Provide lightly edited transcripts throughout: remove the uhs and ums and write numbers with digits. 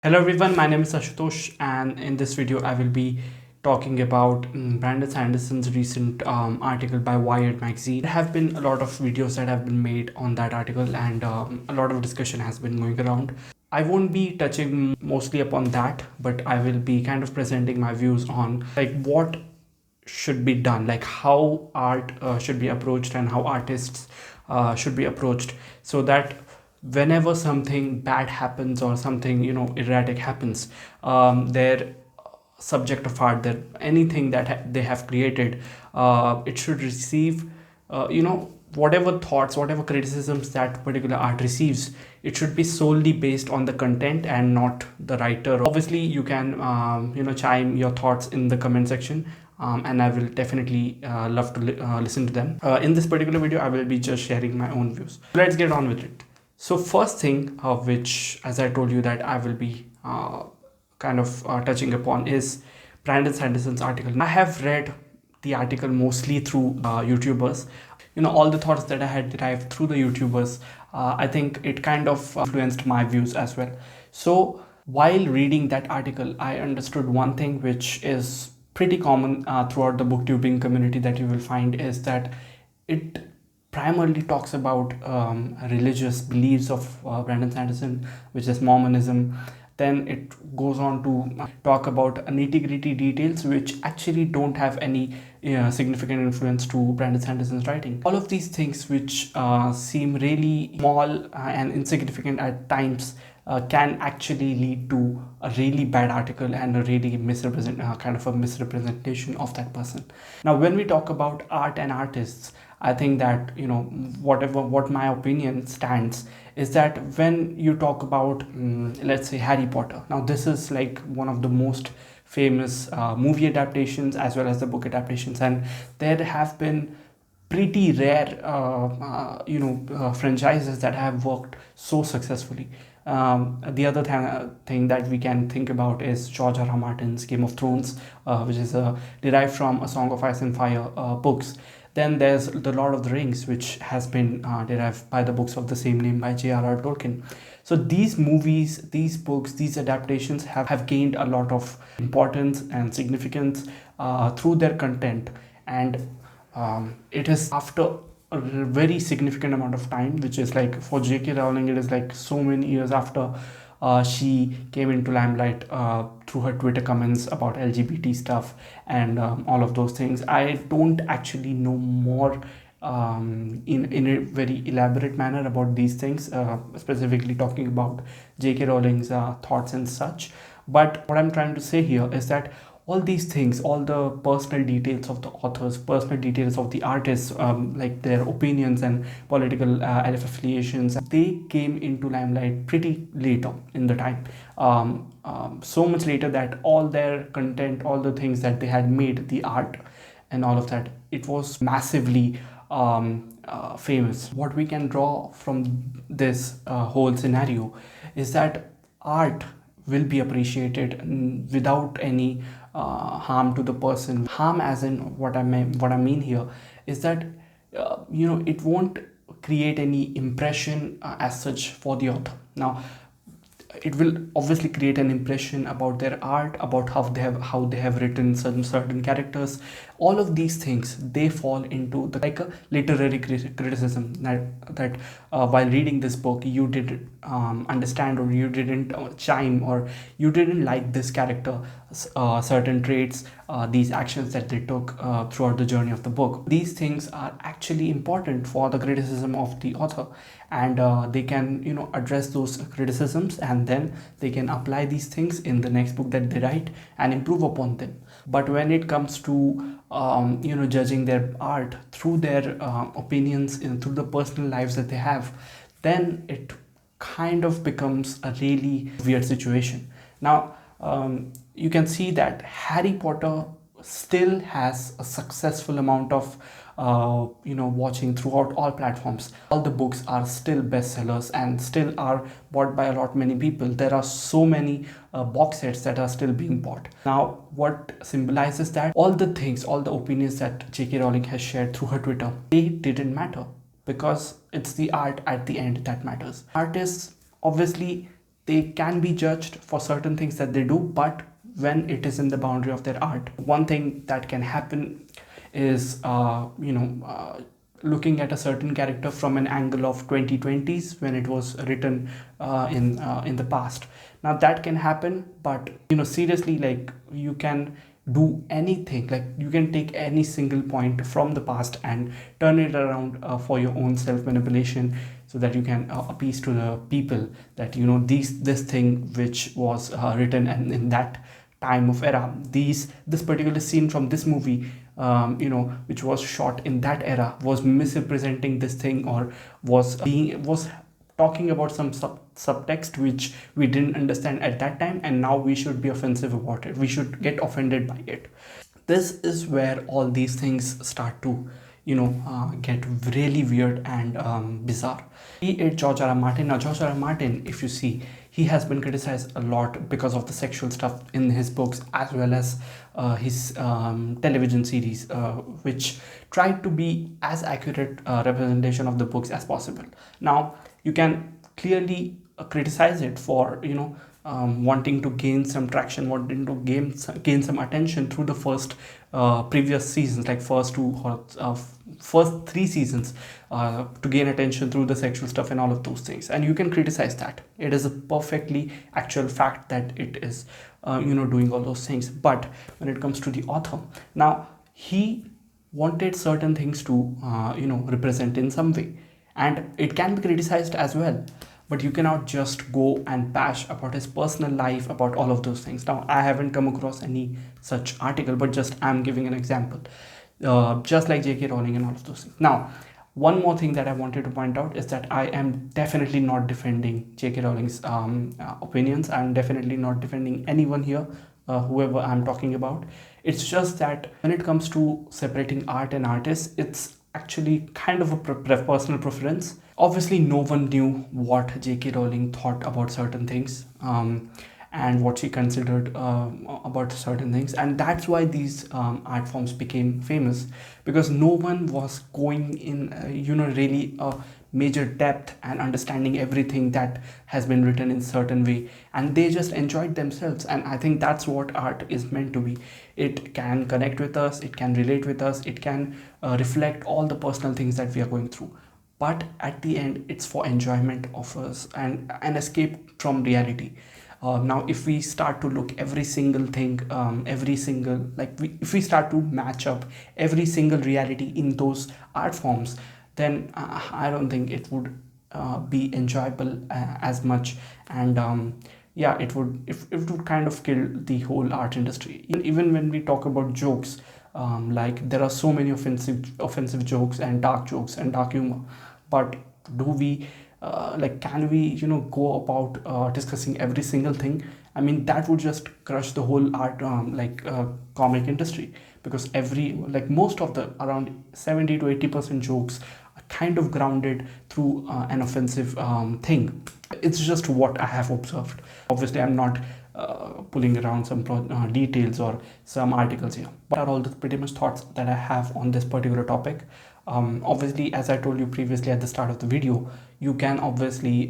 Hello everyone, my name is Ashutosh, and in this video I will be talking about Brandon Sanderson's recent article by Wired magazine. There have been a lot of videos that have been made on that article, and a lot of discussion has been going around. I won't be touching mostly upon that, but I will be kind of presenting my views on like what should be done, like how art should be approached and how artists should be approached, so that whenever something bad happens or something erratic happens, their subject of art, that anything that they have created, it should receive whatever thoughts, whatever criticisms that particular art receives, it should be solely based on the content and not the writer. Obviously you can chime your thoughts in the comment section, and I will definitely love to listen to them. In this particular video I will be just sharing my own views. Let's get on with it. So first thing, which, as I told you, that I will be touching upon is Brandon Sanderson's article. I have read the article mostly through YouTubers. All the thoughts that I had derived through the YouTubers, I think it kind of influenced my views as well. So while reading that article, I understood one thing which is pretty common throughout the booktubing community that you will find, is that it primarily talks about religious beliefs of Brandon Sanderson, which is Mormonism. Then it goes on to talk about nitty-gritty details which actually don't have any significant influence to Brandon Sanderson's writing. All of these things which seem really small and insignificant at times can actually lead to a really bad article and a really kind of a misrepresentation of that person. Now, when we talk about art and artists, I think that what my opinion stands is that when you talk about let's say Harry Potter. Now this is like one of the most famous movie adaptations as well as the book adaptations, and there have been pretty rare franchises that have worked so successfully. The other thing that we can think about is George R. R. Martin's Game of Thrones, which is derived from A Song of Ice and Fire books. Then there's The Lord of the Rings, which has been derived by the books of the same name by J.R.R. Tolkien. So these movies, these books, these adaptations have gained a lot of importance and significance through their content. And it is after a very significant amount of time, which is like for J.K. Rowling, it is like so many years after she came into limelight through her Twitter comments about LGBT stuff and all of those things. I don't actually know more in a very elaborate manner about these things, specifically talking about J.K. Rowling's thoughts and such. But what I'm trying to say here is that all these things, all the personal details of the authors, personal details of the artists, like their opinions and political affiliations, they came into limelight pretty later in the time. So much later that all their content, all the things that they had made, the art and all of that, it was massively famous. What we can draw from this whole scenario is that art will be appreciated without any harm to the person. Harm, as in what I mean here, is that it won't create any impression as such for the author. Now, it will obviously create an impression about their art, about how they have written certain characters. All of these things, they fall into like a literary criticism, that while reading this book you didn't understand, or you didn't chime, or you didn't like this character, certain traits, these actions that they took throughout the journey of the book. These things are actually important for the criticism of the author, and they can address those criticisms, and then they can apply these things in the next book that they write and improve upon them. But when it comes to judging their art through their opinions, through the personal lives that they have, then it kind of becomes a really weird situation. Now, you can see that Harry Potter still has a successful amount of watching throughout all platforms. All the books are still bestsellers and still are bought by a lot many people. There are so many box sets that are still being bought. Now, what symbolizes that? All the things, all the opinions that J.K. Rowling has shared through her Twitter, they didn't matter, because it's the art at the end that matters. Artists, obviously, they can be judged for certain things that they do, but when it is in the boundary of their art, one thing that can happen is looking at a certain character from an angle of 2020s when it was written in the past. Now that can happen, but seriously, like, you can do anything, like you can take any single point from the past and turn it around for your own self manipulation, so that you can appease to the people that this thing which was written and in that time of era, this particular scene from this movie, which was shot in that era, was misrepresenting this thing, or was talking about some subtext which we didn't understand at that time, and now we should be offensive about it, we should get offended by it. This is where all these things start to get really weird and bizarre. Be it George R. R. Martin. Now George R. R. Martin, if you see, he has been criticized a lot because of the sexual stuff in his books, as well as his television series, which tried to be as accurate representation of the books as possible. Now you can clearly criticize it for wanting to gain some traction, wanting to gain some attention through the previous seasons, like first 3 seasons, to gain attention through the sexual stuff and all of those things, and you can criticize that. It is a perfectly actual fact that it is doing all those things. But when it comes to the author, now he wanted certain things to represent in some way, and it can be criticized as well, but you cannot just go and bash about his personal life, about all of those things. Now I haven't come across any such article, but just I'm giving an example, just like J.K. Rowling and all of those things. Now one more thing that I wanted to point out is that I am definitely not defending J.K. Rowling's opinions. I'm definitely not defending anyone here, whoever I'm talking about. It's just that when it comes to separating art and artists, it's actually kind of a personal preference. Obviously no one knew what J.K. Rowling thought about certain things, and what she considered about certain things, and that's why these art forms became famous, because no one was going in really major depth and understanding everything that has been written in certain way, and they just enjoyed themselves. And I think that's what art is meant to be. It can connect with us, it can relate with us, it can reflect all the personal things that we are going through, but at the end it's for enjoyment of us and an escape from reality. Now if we start to look every single thing, if we start to match up every single reality in those art forms, then I don't think it would be enjoyable as much. And yeah, it would kind of kill the whole art industry. Even when we talk about jokes, like there are so many offensive jokes and dark humor, but do we can we go about discussing every single thing? I mean, that would just crush the whole art comic industry, because most of the around 70 to 80% jokes are kind of grounded through an offensive thing. It's just what I have observed. Obviously I'm not pulling around some details or some articles here, but are all the pretty much thoughts that I have on this particular topic. Obviously, as I told you previously at the start of the video, you can obviously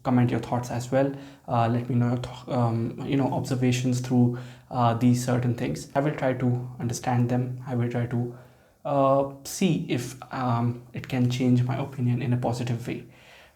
comment your thoughts as well. Let me know your observations through these certain things. I will try to understand them. I will try to see if it can change my opinion in a positive way.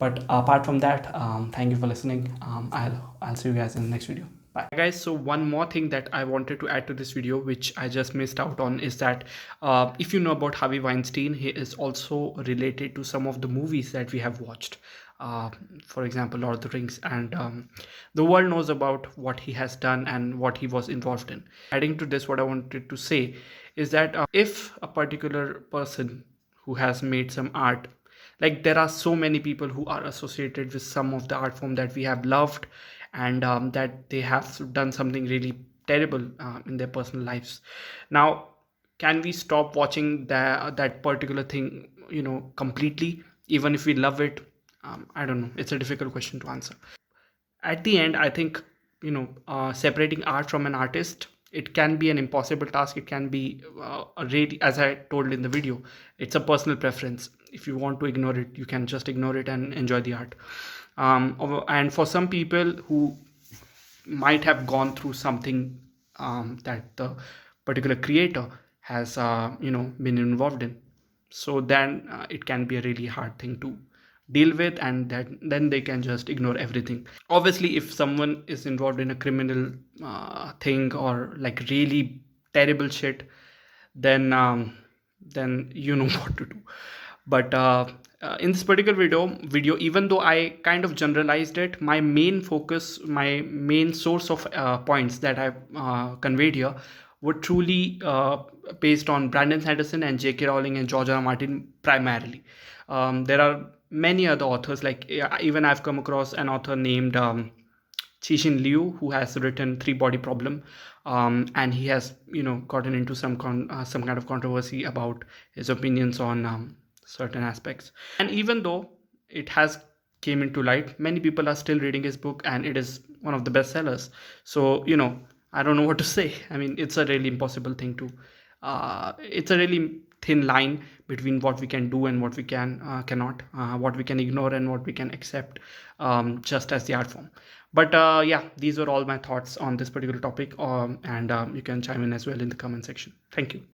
But apart from that, thank you for listening. I'll see you guys in the next video. Bye guys. So one more thing that I wanted to add to this video, which I just missed out on, is that if you know about Harvey Weinstein, he is also related to some of the movies that we have watched. For example, Lord of the Rings, and the world knows about what he has done and what he was involved in. Adding to this, what I wanted to say is that if a particular person who has made some art, like there are so many people who are associated with some of the art form that we have loved, and that they have done something really terrible in their personal lives. Now, can we stop watching that particular thing completely, even if we love it? I don't know, it's a difficult question to answer. At the end, I think separating art from an artist, it can be an impossible task. It can be really, as I told in the video, it's a personal preference. If you want to ignore it, you can just ignore it and enjoy the art. And for some people who might have gone through something that the particular creator has been involved in, so then it can be a really hard thing to deal with, and that then they can just ignore everything. Obviously, if someone is involved in a criminal thing, or like really terrible shit, then you know what to do. But in this particular video, even though I kind of generalized it, my main focus, my main source of points that I've conveyed here were truly based on Brandon Sanderson and J.K. Rowling and George R. R. Martin primarily. There are many other authors, like even I've come across an author named Cixin Liu, who has written Three Body Problem, and he has gotten into some kind of controversy about his opinions on certain aspects. And even though it has came into light, many people are still reading his book, and it is one of the best sellers. So I don't know what to say. I mean, it's a really impossible thing to. It's a really thin line between what we can do and what we cannot, what we can ignore and what we can accept, just as the art form. But yeah, these were all my thoughts on this particular topic, and you can chime in as well in the comment section. Thank you.